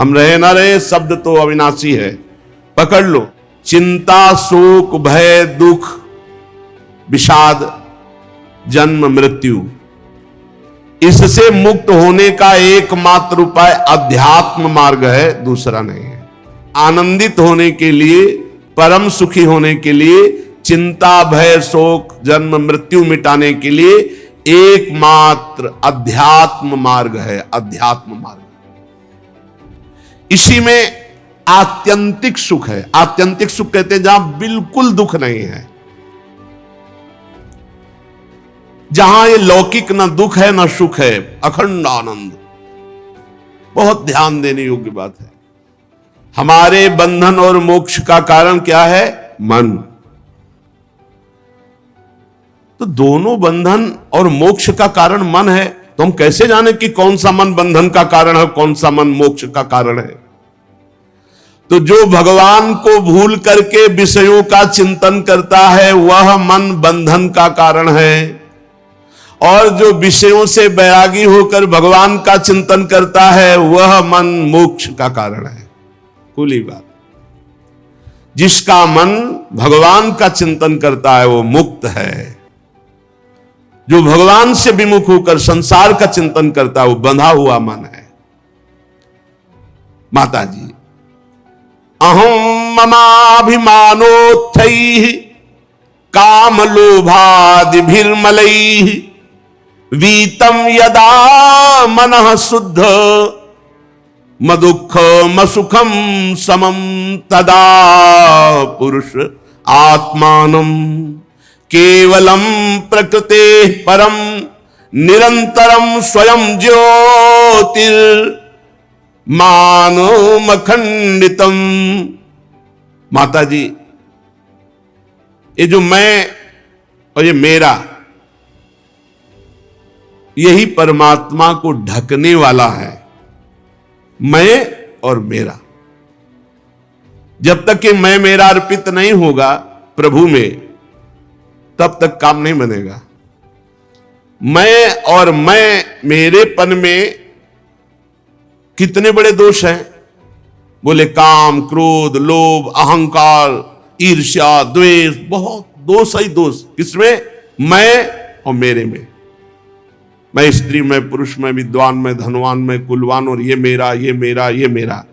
हम रहे ना रहे, शब्द तो अविनाशी है। पकड़ लो, चिंता, शोक, भय, दुख, विषाद, जन्म, मृत्यु, इससे मुक्त होने का एकमात्र उपाय अध्यात्म मार्ग है, दूसरा नहीं है। आनंदित होने के लिए, परम सुखी होने के लिए, चिंता, भय, शोक, जन्म, मृत्यु मिटाने के लिए एकमात्र अध्यात्म मार्ग है, अध्यात्म मार्ग। इसी में आत्यंतिक सुख है। आत्यंतिक सुख कहते हैं जहां बिल्कुल दुख नहीं है, जहां ये लौकिक ना दुख है ना सुख है, अखंड आनंद। बहुत ध्यान देने योग्य बात है। हमारे बंधन और मोक्ष का कारण क्या है? मन। तो दोनों बंधन और मोक्ष का कारण मन है, तो हम कैसे जाने कि कौन सा मन बंधन का कारण है, कौन सा मन मोक्ष का कारण है? तो जो भगवान को भूल करके विषयों का चिंतन करता है वह मन बंधन का कारण है, और जो विषयों से बैरागी होकर भगवान का चिंतन करता है वह मन मोक्ष का कारण है। खुली बात। जिसका मन भगवान का चिंतन करता है वो मुक्त है। जो भगवान से विमुख होकर संसार का चिंतन करता है वो बंधा हुआ मन है। माता जी, अहम ममाभिमानोत्थैः काम लोभादिभिर्मलैः वीतम यदा मनः शुद्ध मदुख मसुखम समम तदा पुरुष आत्मानं केवलम प्रकृते परम निरंतरम स्वयं ज्योतिर मानोमखंडितम। माता जी, ये जो मैं और ये मेरा, यही परमात्मा को ढकने वाला है। मैं और मेरा, जब तक कि मैं मेरा अर्पित नहीं होगा प्रभु में, तब तक काम नहीं बनेगा। मैं और मैं मेरेपन में कितने बड़े दोष हैं? बोले काम, क्रोध, लोभ, अहंकार, ईर्ष्या, द्वेष, बहुत दोष ही दोष। किसमें? मैं और मेरे में। मैं स्त्री में, पुरुष में, विद्वान में, धनवान में, कुलवान, और ये मेरा, ये मेरा, ये मेरा।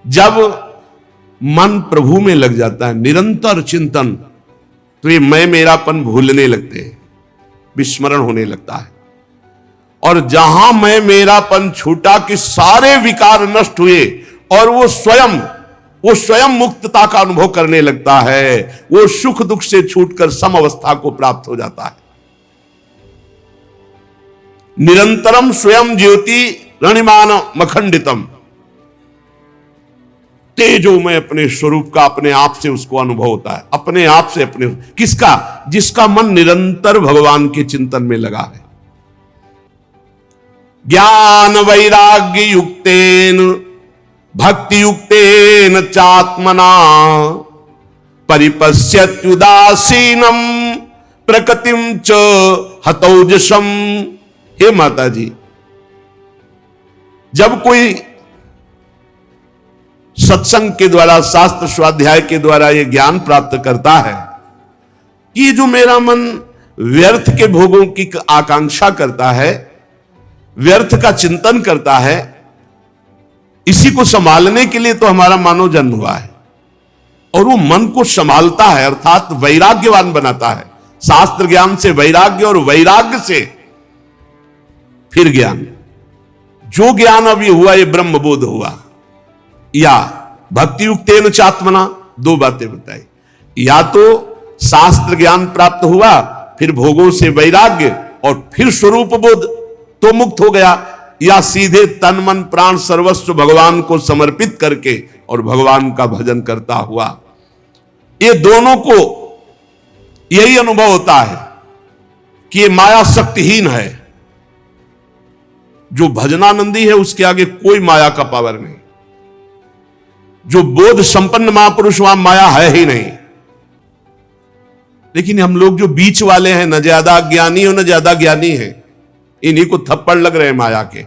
जब मन प्रभु में लग जाता है, निरंतर चिंतन, तो ये मैं मेरापन भूलने लगते हैं, विस्मरण होने लगता है। और जहां मैं मेरापन छूटा कि सारे विकार नष्ट हुए और वो स्वयं मुक्तता का अनुभव करने लगता है। वो सुख दुख से छूटकर सम अवस्था को प्राप्त हो जाता है। निरंतरम स्वयं ज्योति रणिमान मखंडितम। तेजो में अपने स्वरूप का अपने आप से उसको अनुभव होता है, अपने आप से अपने। किसका? जिसका मन निरंतर भगवान के चिंतन में लगा है। ज्ञान वैराग्य युक्तेन भक्ति युक्तेन चात्मना परिपश्यत्युदासीनम प्रकृतिम च हतौजसम। हे माता जी, जब कोई सत्संग के द्वारा, शास्त्र स्वाध्याय के द्वारा यह ज्ञान प्राप्त करता है कि जो मेरा मन व्यर्थ के भोगों की आकांक्षा करता है, व्यर्थ का चिंतन करता है, इसी को संभालने के लिए तो हमारा मानव जन्म हुआ है। और वो मन को संभालता है, अर्थात वैराग्यवान बनाता है। शास्त्र ज्ञान से वैराग्य, और वैराग्य से फिर ज्ञान। जो ज्ञान अभी हुआ ये ब्रह्मबोध हुआ, या भक्ति युक्तेन चात्मना। दो बातें बताई, या तो शास्त्र ज्ञान प्राप्त हुआ, फिर भोगों से वैराग्य, और फिर स्वरूप बोध तो मुक्त हो गया, या सीधे तन मन प्राण सर्वस्व भगवान को समर्पित करके और भगवान का भजन करता हुआ। ये दोनों को यही अनुभव होता है कि ये माया शक्तिहीन है। जो भजनानंदी है उसके आगे कोई माया का पावर नहीं। जो बोध संपन्न महापुरुष, वहां माया है ही नहीं। लेकिन हम लोग जो बीच वाले हैं, न ज्यादा ज्ञानी और न ज्यादा ज्ञानी हैं, इन्हीं को थप्पड़ लग रहे हैं माया के।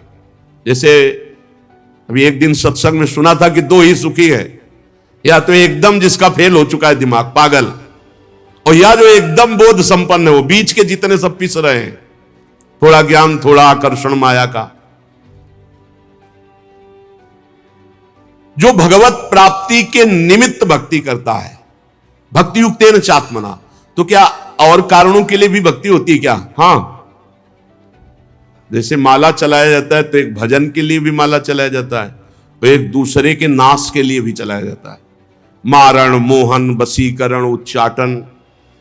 जैसे अभी एक दिन सत्संग में सुना था कि दो ही सुखी है, या तो एकदम जिसका फेल हो चुका है दिमाग पागल, और या जो एकदम बोध संपन्न है, वो बीच के जितने सब पिस रहे हैं, थोड़ा ज्ञान थोड़ा आकर्षण माया का। जो भगवत प्राप्ति के निमित्त भक्ति करता है, भक्ति युक्तेन चात्मना, तो क्या और कारणों के लिए भी भक्ति होती है क्या? हां, जैसे माला चलाया जाता है तो एक भजन के लिए भी माला चलाया जाता है, तो एक दूसरे के नाश के लिए भी चलाया जाता है। मारण, मोहन, वशीकरण, उच्चाटन,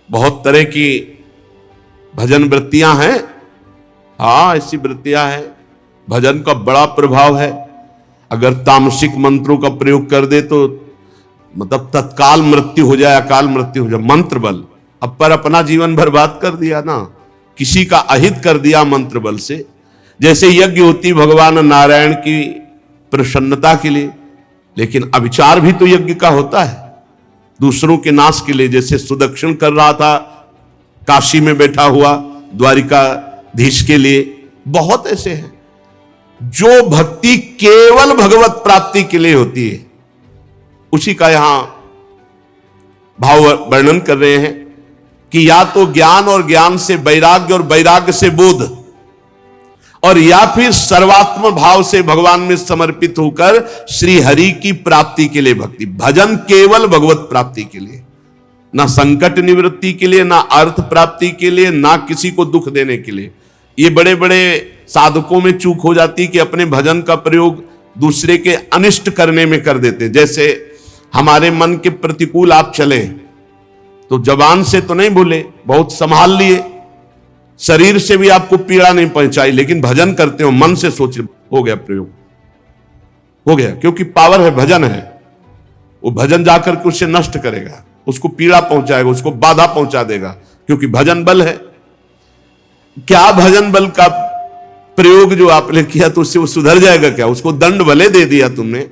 बहुत तरह की भजन वृत्तियां हैं। हाँ, ऐसी वृत्तियां हैं। भजन का बड़ा प्रभाव है। अगर तामसिक मंत्रों का प्रयोग कर दे तो मतलब तत्काल मृत्यु हो जाए, अकाल मृत्यु हो जाए। मंत्र बल, अब पर अपना जीवन बर्बाद कर दिया ना, किसी का अहित कर दिया मंत्र बल से। जैसे यज्ञ होती भगवान नारायण की प्रसन्नता के लिए, लेकिन अविचार भी तो यज्ञ का होता है, दूसरों के नाश के लिए। जैसे सुदक्षिण कर रहा था काशी में बैठा हुआ द्वारिकाधीश के लिए, बहुत ऐसे हैं। जो भक्ति केवल भगवत प्राप्ति के लिए होती है, उसी का यहां भाव वर्णन कर रहे हैं कि या तो ज्ञान और ज्ञान से वैराग्य और वैराग्य से बोध, और या फिर सर्वात्म भाव से भगवान में समर्पित होकर श्री हरि की प्राप्ति के लिए भक्ति। भजन केवल भगवत प्राप्ति के लिए, ना संकट निवृत्ति के लिए, ना अर्थ प्राप्ति के लिए, ना किसी को दुख देने के लिए। ये बड़े बड़े साधकों में चूक हो जाती कि अपने भजन का प्रयोग दूसरे के अनिष्ट करने में कर देते। जैसे हमारे मन के प्रतिकूल आप चले तो जबान से तो नहीं बोले, बहुत संभाल लिए, शरीर से भी आपको पीड़ा नहीं पहुंचाई, लेकिन भजन करते हो मन से सोच, हो गया प्रयोग, हो गया, क्योंकि पावर है, भजन है। वो भजन जाकर के उससे नष्ट करेगा, उसको पीड़ा पहुंचाएगा, उसको बाधा पहुंचा देगा, क्योंकि भजन बल है। क्या भजन बल का प्रयोग जो आपने किया तो उससे वो सुधर जाएगा क्या? उसको दंड भले दे दिया तुमने,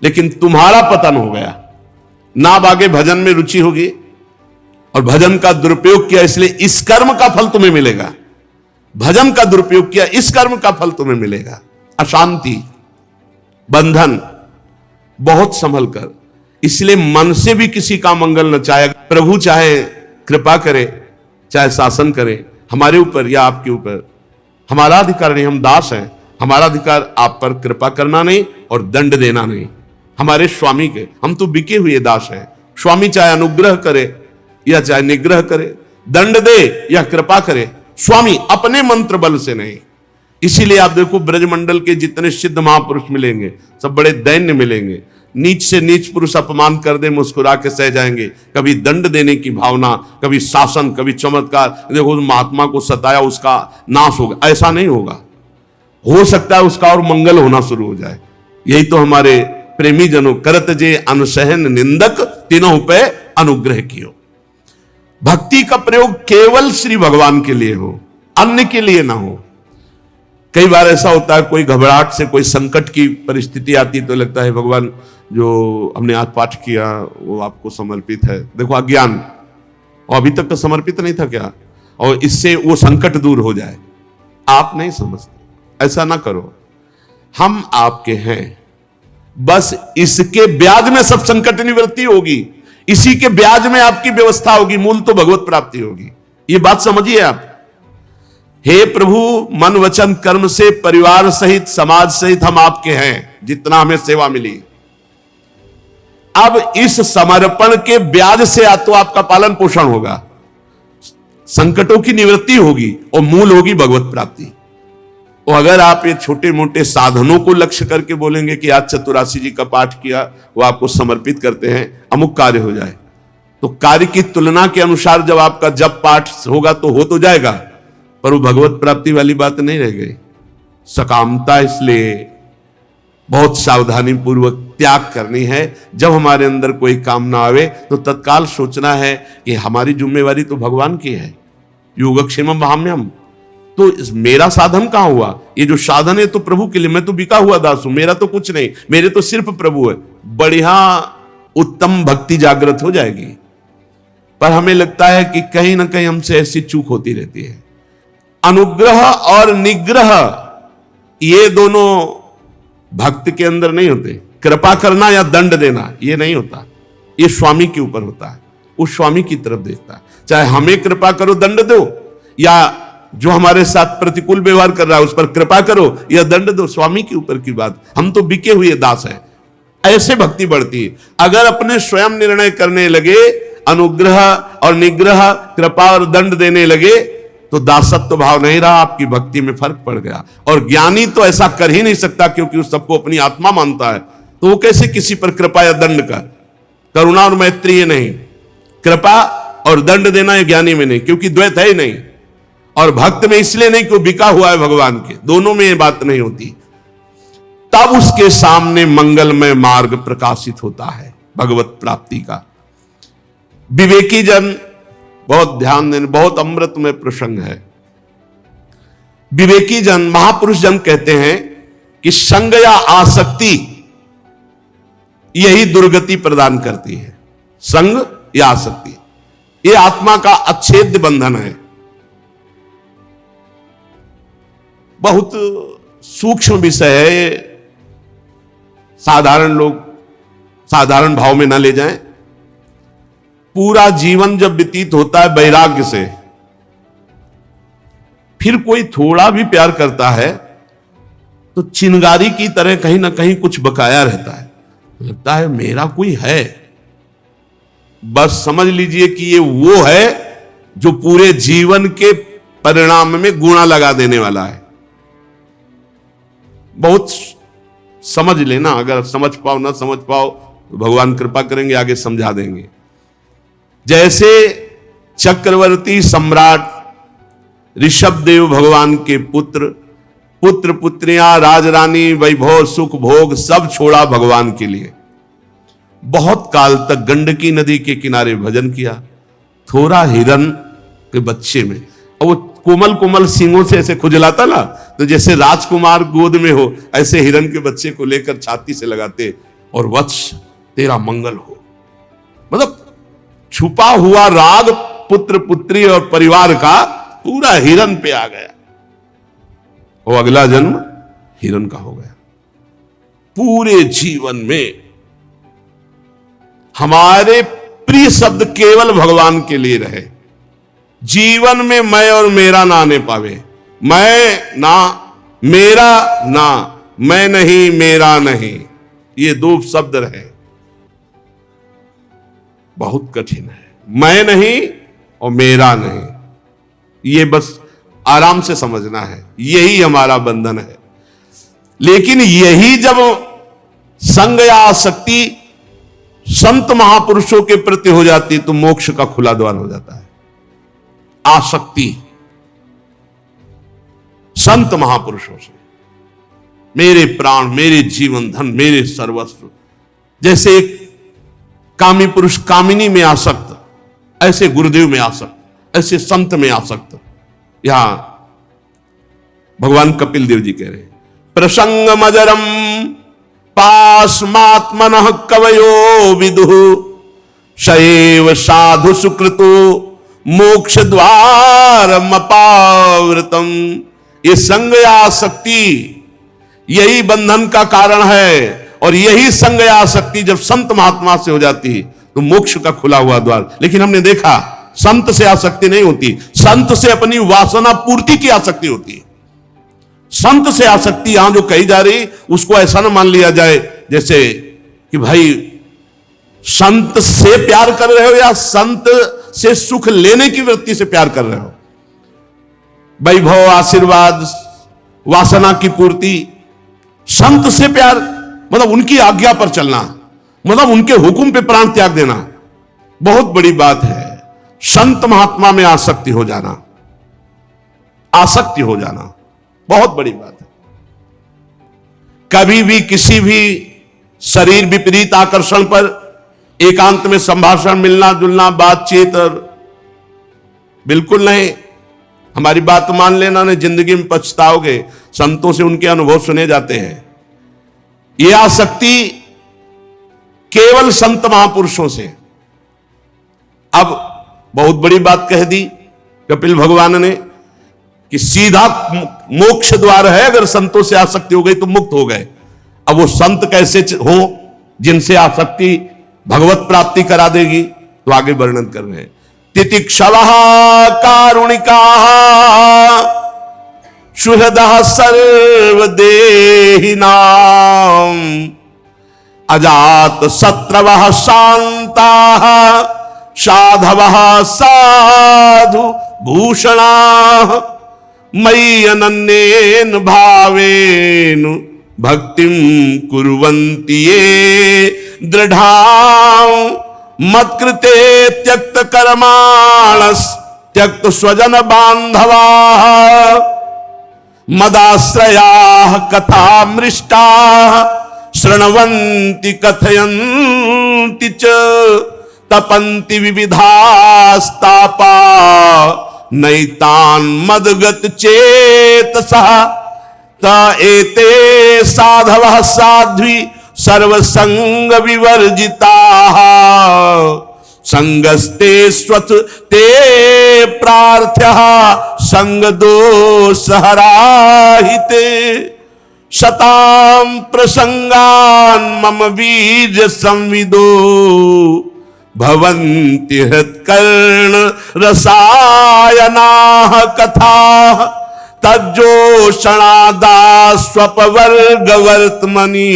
लेकिन तुम्हारा पतन हो गया ना। अब आगे भजन में रुचि होगी और भजन का दुरुपयोग किया, इसलिए इस कर्म का फल तुम्हें मिलेगा। भजन का दुरुपयोग किया, इस कर्म का फल तुम्हें मिलेगा। अशांति, बंधन, बहुत संभल कर। इसलिए मन से भी किसी का मंगल न चाहे। प्रभु चाहे कृपा करे, चाहे शासन करे हमारे ऊपर या आपके ऊपर, हमारा अधिकार नहीं, हम दास हैं। हमारा अधिकार आप पर कृपा करना नहीं और दंड देना नहीं, हमारे स्वामी के। हम तो बिके हुए दास हैं। स्वामी चाहे अनुग्रह करे या चाहे निग्रह करे, दंड दे या कृपा करे, स्वामी अपने मंत्र बल से नहीं। इसीलिए आप देखो ब्रजमंडल के जितने सिद्ध महापुरुष मिलेंगे सब बड़े दैन्य मिलेंगे। नीच से नीच पुरुष अपमान कर दे मुस्कुरा के सह जाएंगे। कभी दंड देने की भावना, कभी शासन, कभी चमत्कार। देखो उस महात्मा को सताया, उसका नाश होगा, ऐसा नहीं होगा। हो सकता है उसका और मंगल होना शुरू हो जाए। यही तो हमारे प्रेमी जनों करत जे अनुसहन निंदक तीनों पे अनुग्रह कियो। भक्ति का प्रयोग केवल श्री भगवान के लिए हो, अन्य के लिए ना हो। कई बार ऐसा होता है, कोई घबराहट से कोई संकट की परिस्थिति आती तो लगता है भगवान जो हमने आज पाठ किया वो आपको समर्पित है। देखो अज्ञान, और अभी तक तो समर्पित नहीं था क्या, और इससे वो संकट दूर हो जाए। आप नहीं समझते, ऐसा ना करो। हम आपके हैं, बस इसके ब्याज में सब संकट निवृत्ति होगी, इसी के ब्याज में आपकी व्यवस्था होगी, मूल तो भगवत प्राप्ति होगी। ये बात समझिए आप। हे प्रभु, मन वचन कर्म से परिवार सहित समाज सहित हम आपके हैं, जितना हमें सेवा मिली। अब इस समर्पण के ब्याज से या तो आपका पालन पोषण होगा, संकटों की निवृत्ति होगी और मूल होगी भगवत प्राप्ति। और अगर आप ये छोटे मोटे साधनों को लक्ष्य करके बोलेंगे कि आज चतुरासी जी का पाठ किया, वो आपको समर्पित करते हैं, अमुक कार्य हो जाए, तो कार्य की तुलना के अनुसार जब आपका जब पाठ होगा तो हो तो जाएगा, पर वो भगवत प्राप्ति वाली बात नहीं रह गई। सकामता इसलिए बहुत सावधानी पूर्वक त्याग करनी है। जब हमारे अंदर कोई काम ना आवे तो तत्काल सोचना है कि हमारी जिम्मेवारी तो भगवान की है। योगक्षेमम भाम्यम, तो मेरा साधन कहां हुआ? ये जो साधन है तो प्रभु के लिए, मैं तो बिका हुआ दास हूं, मेरा तो कुछ नहीं, मेरे तो सिर्फ प्रभु है। बढ़िया उत्तम भक्ति जागृत हो जाएगी। पर हमें लगता है कि कहीं ना कहीं हमसे ऐसी चूक होती रहती है। अनुग्रह और निग्रह ये दोनों भक्त के अंदर नहीं होते। कृपा करना या दंड देना ये नहीं होता, ये स्वामी के ऊपर होता है। वो स्वामी की तरफ देखता है। चाहे हमें कृपा करो दंड दो, या जो हमारे साथ प्रतिकूल व्यवहार कर रहा है उस पर कृपा करो या दंड दो, स्वामी के ऊपर की बात। हम तो बिके हुए दास हैं। ऐसे भक्ति बढ़ती है। अगर अपने स्वयं निर्णय करने लगे, अनुग्रह और निग्रह, कृपा और दंड देने लगे, तो दासत्व भाव नहीं रहा, आपकी भक्ति में फर्क पड़ गया। और ज्ञानी तो ऐसा कर ही नहीं सकता, क्योंकि उस सबको अपनी आत्मा मानता है। तो वो कैसे किसी पर कृपा या दंड का, करुणा और मैत्री ये नहीं, कृपा और दंड देना ये ज्ञानी में नहीं, क्योंकि द्वैत है ही नहीं। और भक्त में इसलिए नहीं कि वो बिका हुआ है भगवान के, दोनों में ये बात नहीं होती। तब उसके सामने मंगलमय मार्ग प्रकाशित होता है भगवत प्राप्ति का। विवेकी जन बहुत ध्यान देने, बहुत अमृतमय प्रसंग है। विवेकी जन, महापुरुष जन कहते हैं कि संग या आसक्ति यही दुर्गति प्रदान करती है। संग या आसक्ति ये आत्मा का अच्छेद्य बंधन है। बहुत सूक्ष्म विषय है, साधारण लोग साधारण भाव में ना ले जाएं। पूरा जीवन जब व्यतीत होता है वैराग्य से, फिर कोई थोड़ा भी प्यार करता है तो चिंगारी की तरह कहीं ना कहीं कुछ बकाया रहता है। लगता है मेरा कोई है। बस समझ लीजिए कि ये वो है जो पूरे जीवन के परिणाम में गुणा लगा देने वाला है। बहुत समझ लेना, अगर समझ पाओ ना समझ पाओ तो भगवान कृपा करेंगे, आगे समझा देंगे। जैसे चक्रवर्ती सम्राट ऋषभदेव भगवान के पुत्र, पुत्र पुत्रियां, राजरानी, वैभव, सुख, भोग सब छोड़ा भगवान के लिए। बहुत काल तक गंडकी नदी के किनारे भजन किया। थोड़ा हिरन के बच्चे में, और वो कोमल कोमल सींगों से ऐसे खुजलाता ना, तो जैसे राजकुमार गोद में हो ऐसे हिरन के बच्चे को लेकर छाती से लगाते, और वत्स तेरा मंगल हो। मतलब छुपा हुआ राग पुत्र पुत्री और परिवार का पूरा हिरन पे आ गया। और अगला जन्म हिरन का हो गया। पूरे जीवन में हमारे प्रिय शब्द केवल भगवान के लिए रहे। जीवन में मैं और मेरा ना आने पावे। मैं ना, मेरा ना, मैं नहीं, मेरा नहीं, ये दो शब्द रहे। बहुत कठिन है। मैं नहीं और मेरा नहीं, ये बस आराम से समझना है। यही हमारा बंधन है। लेकिन यही जब संग या आसक्ति संत महापुरुषों के प्रति हो जाती तो मोक्ष का खुला द्वार हो जाता है। आसक्ति संत महापुरुषों से, मेरे प्राण, मेरे जीवन धन, मेरे सर्वस्व। जैसे एक कामी पुरुष कामिनी में आसक्त, ऐसे गुरुदेव में आसक्त, ऐसे संत में आसक्त। यहां भगवान कपिल देव जी कह रहे हैं, प्रसंग मजरम पास्मात्मनः कवयो विदुः शैव साधु सुकृतो मोक्ष द्वारम अपावृतम। ये संग या आसक्ति यही बंधन का कारण है। और यही संग या आसक्ति जब संत महात्मा से हो जाती है तो मोक्ष का खुला हुआ द्वार। लेकिन हमने देखा संत से आसक्ति नहीं होती, संत से अपनी वासना पूर्ति की आसक्ति होती है। संत से आसक्ति यहां जो कही जा रही उसको ऐसा ना मान लिया जाए जैसे कि भाई संत से प्यार कर रहे हो या संत से सुख लेने की वृत्ति से प्यार कर रहे हो। वैभव, आशीर्वाद, वासना की पूर्ति, संत से प्यार मतलब उनकी आज्ञा पर चलना, मतलब उनके हुक्म पे प्राण त्याग देना, बहुत बड़ी बात है। संत महात्मा में आसक्ति हो जाना, आसक्ति हो जाना बहुत बड़ी बात है। कभी भी किसी भी शरीर विपरीत आकर्षण पर एकांत में संभाषण, मिलना जुलना, बातचीत बिल्कुल नहीं। हमारी बात मान लेना, नहीं जिंदगी में पछताओगे। संतों से उनके अनुभव सुने जाते हैं। यह आसक्ति केवल संत महापुरुषों से। अब बहुत बड़ी बात कह दी कपिल भगवान ने कि सीधा मोक्ष द्वार है, अगर संतों से आसक्ति हो गई तो मुक्त हो गए। अब वो संत कैसे हो जिनसे आसक्ति भगवत प्राप्ति करा देगी, तो आगे वर्णन कर रहे हैं। तितिक्षवः कारुणिकाः सुहृदः सर्वदेहिनां अजात शत्रवः शान्ताः साधवः साधु भूषणाः मयि अनन्येन भावेन भक्तिं कुर्वन्ति ये दृढ़ां मत्कृते त्यक्त कर्माणस् त्यक्त स्वजन बांधवाः मदाश्रयाः कथामृष्टाः शृण्वन्ति कथयन्ति च तपन्ति विविधास्तापा नैतान् मदगत चेतसः त एते साधवः साध्वी सर्वसंग विवर्जिताः संगस्ते स्वथ ते प्रार्थ्यः संग दोषहराहिते शतां प्रसंगान् मम बीज संविदो भवन्ति हृत्कर्ण रसायनाः कथाः तज्जोषणादास्वपवर्गवर्त्मनि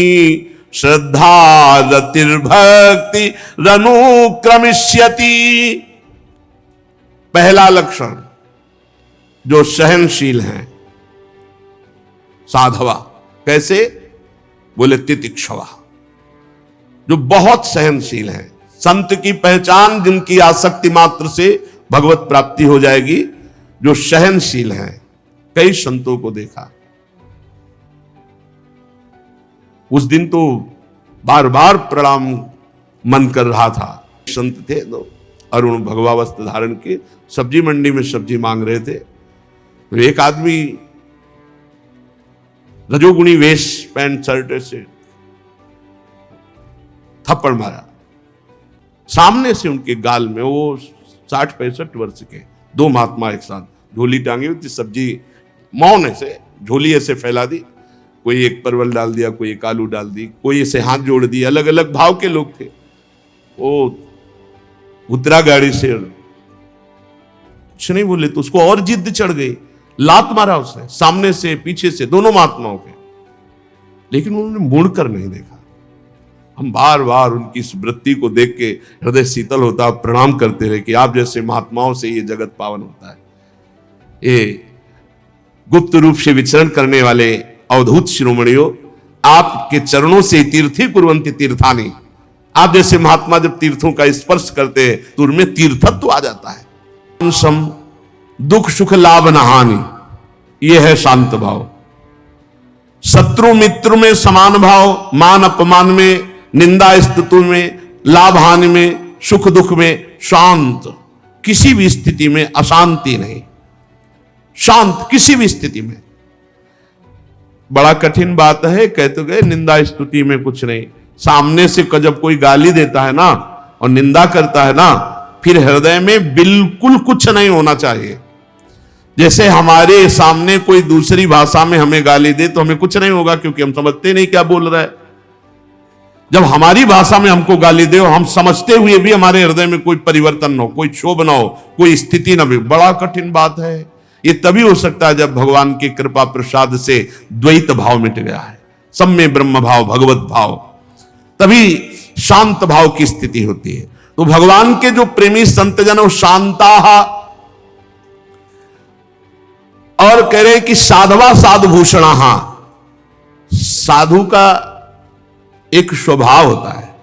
श्रद्धा रतिर्भक्ति रनुक्रमिष्यति। पहला लक्षण जो सहनशील हैं साधवा, कैसे बोले तितिक्षवा, जो बहुत सहनशील हैं। संत की पहचान जिनकी आसक्ति मात्र से भगवत प्राप्ति हो जाएगी, जो सहनशील हैं। कई संतों को देखा, उस दिन तो बार बार प्रणाम मन कर रहा था। संत थे तो अरुण भगवा वस्त्र धारण के सब्जी मंडी में सब्जी मांग रहे थे, तो एक आदमी रजोगुणी वेश पैंट शर्ट से थप्पड़ मारा। सामने से उनके गाल में, वो 60-65 वर्ष के दो महात्मा एक साथ झोली टांगी हुई थी, सब्जी मौन ऐसे झोली ऐसे फैला दी, कोई एक परवल डाल दिया, कोई एक आलू डाल दी, कोई ऐसे हाथ जोड़ दिए। अलग अलग भाव के लोग थे। वो उतरा गाड़ी से, कुछ नहीं बोले तो उसको और जिद चढ़ गई, लात मारा उसने सामने से पीछे से दोनों महात्माओं के, लेकिन उन्होंने मुड़कर नहीं देखा। हम बार बार उनकी इस वृत्ति को देख के हृदय शीतल होता, प्रणाम करते रहे कि आप जैसे महात्माओं से ये जगत पावन होता है। ये गुप्त रूप से विचरण करने वाले अवधूत शिरोमणियों, आपके चरणों से तीर्थी कुर्वन्ति तीर्थानि। आप जैसे महात्मा जब तीर्थों का स्पर्श करते हैं तो उनमें तीर्थत्व आ जाता है। सम दुख सुख लाभ न हानि, यह है शांत भाव। शत्रु मित्र में समान भाव, मान अपमान में, निंदा स्तुति में, लाभ हानि में, सुख दुख में शांत, किसी भी स्थिति में अशांति नहीं, शांत किसी भी स्थिति में। बड़ा कठिन बात है, कह तो गए निंदा स्तुति में कुछ नहीं। सामने से जब कोई गाली देता है ना और निंदा करता है ना, फिर हृदय में बिल्कुल कुछ नहीं होना चाहिए। जैसे हमारे सामने कोई दूसरी भाषा में हमें गाली दे तो हमें कुछ नहीं होगा, क्योंकि हम समझते नहीं क्या बोल रहा है। जब हमारी भाषा में हमको गाली दे और हम समझते हुए भी हमारे हृदय में कोई परिवर्तन न हो, कोई क्षोभ न हो, कोई स्थिति न भी, बड़ा कठिन बात है। ये तभी हो सकता है जब भगवान की कृपा प्रसाद से द्वैत भाव मिट गया है, सब में ब्रह्म भाव, भगवत भाव, तभी शांत भाव की स्थिति होती है। तो भगवान के जो प्रेमी संत जन वो शांता, और कह रहे कि साधवा साधु भूषणा, साधु का एक स्वभाव होता है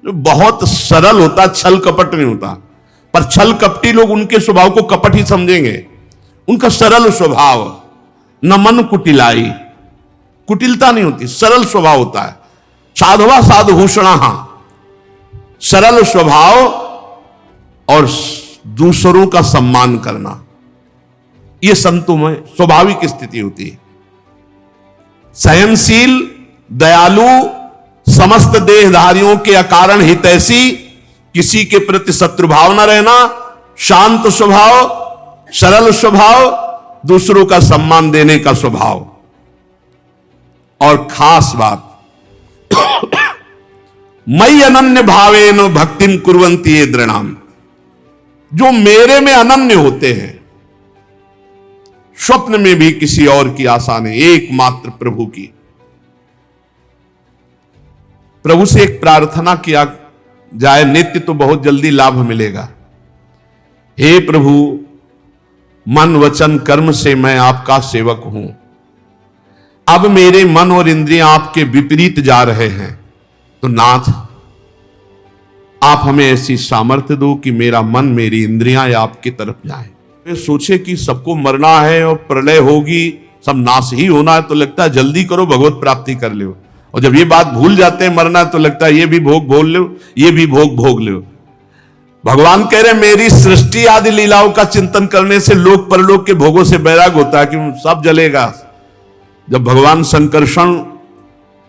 जो बहुत सरल होता, छल कपट नहीं होता। पर छल कपटी लोग उनके स्वभाव को कपट ही समझेंगे। उनका सरल स्वभाव, न मन कुटिलाई, कुटिलता नहीं होती, सरल स्वभाव होता है। साधवा साधु भूषणा, सरल स्वभाव और दूसरों का सम्मान करना, यह संतों में स्वाभाविक स्थिति होती है। सहनशील, दयालु, समस्त देहधारियों के अकारण हितैषी, किसी के प्रति शत्रुभाव न रहना, शांत स्वभाव, सरल स्वभाव, दूसरों का सम्मान देने का स्वभाव। और खास बात, मई अनन्य भावेन भक्तिम कुर्वन्ति ये दृणाम, जो मेरे में अनन्य होते हैं, स्वप्न में भी किसी और की आशा नहीं, एकमात्र प्रभु की। प्रभु से एक प्रार्थना किया जाए, नित्य तो बहुत जल्दी लाभ मिलेगा। हे प्रभु, मन वचन कर्म से मैं आपका सेवक हूं, अब मेरे मन और इंद्रियां आपके विपरीत जा रहे हैं, तो नाथ आप हमें ऐसी सामर्थ्य दो कि मेरा मन मेरी इंद्रियां आपकी तरफ जाए। वे सोचे कि सबको मरना है और प्रलय होगी, सब नाश ही होना है, तो लगता है जल्दी करो भगवत प्राप्ति कर लो। और जब ये बात भूल जाते हैं मरना, तो लगता है ये भी भोग भोग लो, ये भी भोग भोग लो। भगवान कह रहे मेरी सृष्टि आदि लीलाओं का चिंतन करने से लोक परलोक के भोगों से बैराग होता है कि सब जलेगा। जब भगवान संकर्षण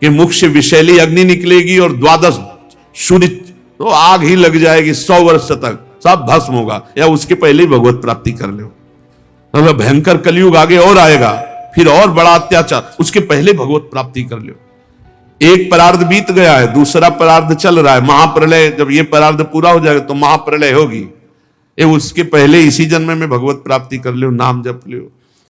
के मुख से विषैली अग्नि निकलेगी और 12 सूर्य, तो आग ही लग जाएगी, 100 वर्ष तक सब भस्म होगा, या उसके पहले ही भगवत प्राप्ति कर लो। मतलब भयंकर कलयुग आगे और आएगा, फिर और बड़ा अत्याचार, उसके पहले भगवत प्राप्ति कर लो। एक परार्ध बीत गया है, दूसरा परार्ध चल रहा है, महाप्रलय। जब ये परार्ध पूरा हो जाएगा तो महाप्रलय होगी, ये उसके पहले इसी जन्म में भगवत प्राप्ति कर लो, नाम जप लो।